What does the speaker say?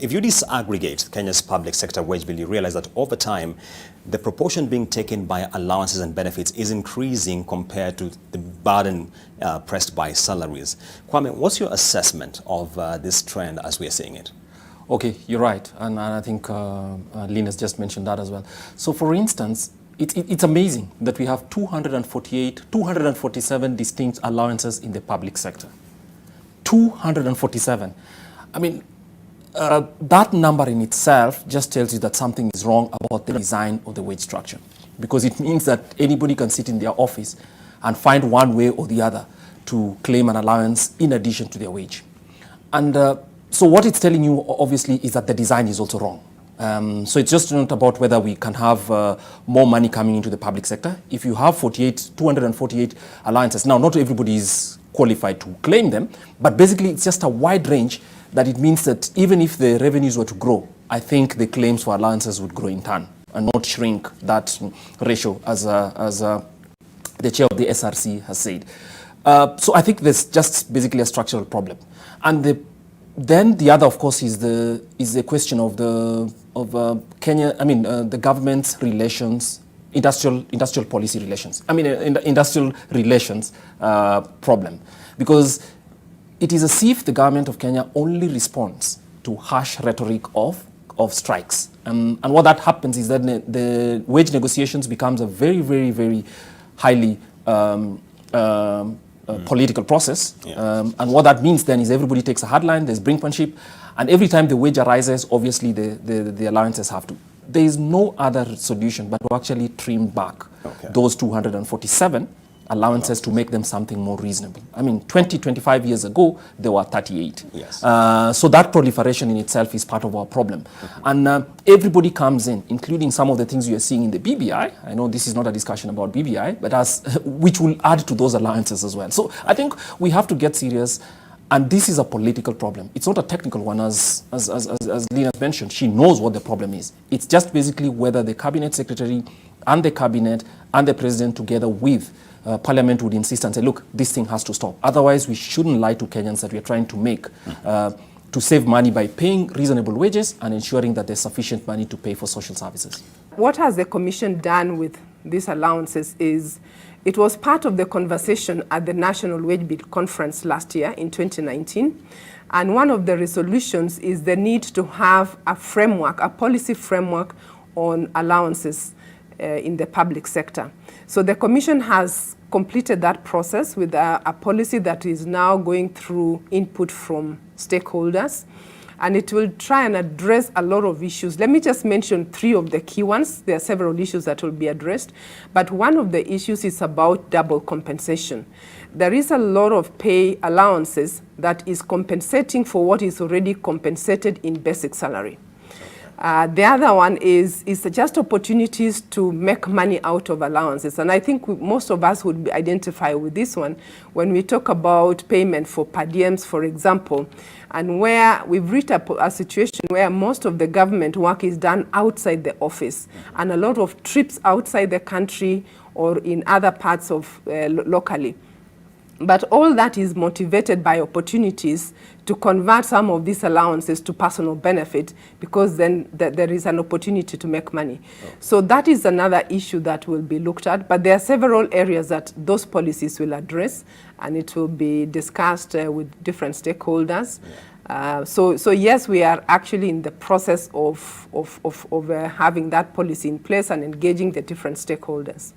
If you disaggregate Kenya's public sector wage bill, you realize that over time, the proportion being taken by allowances and benefits is increasing compared to the burden pressed by salaries. Kwame, what's your assessment of this trend as we are seeing it? Okay, you're right. And I think Lynn has just mentioned that as well. So for instance, it's amazing that we have 247 distinct allowances in the public sector. 247. I mean, that number in itself just tells you that something is wrong about the design of the wage structure, because it means that anybody can sit in their office and find one way or the other to claim an allowance in addition to their wage. And so what it's telling you, obviously, is that the design is also wrong. So it's just not about whether we can have more money coming into the public sector. If you have 248 allowances, now not everybody is qualified to claim them, but basically it's just a wide range that it means that even if the revenues were to grow, I think the claims for allowances would grow in turn and not shrink that ratio as the chair of the SRC has said. So I think there's just basically a structural problem. And then the other, of course, is the question of Kenya. I mean, the government's relations, industrial policy relations. I mean, industrial relations problem, because it is as if the government of Kenya only responds to harsh rhetoric of strikes. And what that happens is that the wage negotiations becomes a very, very, very highly political process. Yeah. And what that means then is everybody takes a hard line, there's brinkmanship, and every time the wage arises, obviously the allowances have to. There is no other solution but to actually trim back those 247 allowances to make them something more reasonable. I mean, 25 years ago, there were 38. Yes. So that proliferation in itself is part of our problem. And everybody comes in, including some of the things you are seeing in the BBI. I know this is not a discussion about BBI, but which will add to those allowances as well. So I think we have to get serious. And this is a political problem. It's not a technical one, as Lina mentioned. She knows what the problem is. It's just basically whether the cabinet secretary and the cabinet and the president together with Parliament would insist and say, look, this thing has to stop. Otherwise, we shouldn't lie to Kenyans that we are trying to make to save money by paying reasonable wages and ensuring that there's sufficient money to pay for social services. What has the Commission done with these allowances is it was part of the conversation at the National Wage Bill Conference last year in 2019. And one of the resolutions is the need to have a framework, a policy framework on allowances in the public sector. So the Commission has completed that process with a policy that is now going through input from stakeholders, and it will try and address a lot of issues. Let me just mention 3 of the key ones. There are several issues that will be addressed, but one of the issues is about double compensation. There is a lot of pay allowances that is compensating for what is already compensated in basic salary. The other one is just opportunities to make money out of allowances. And I think most of us would identify with this one when we talk about payment for per diems, for example, and where we've reached a situation where most of the government work is done outside the office, and a lot of trips outside the country or in other parts of locally. But all that is motivated by opportunities to convert some of these allowances to personal benefit, because then there is an opportunity to make money. So that is another issue that will be looked at. But there are several areas that those policies will address, and it will be discussed with different stakeholders. So yes, we are actually in the process of having that policy in place and engaging the different stakeholders.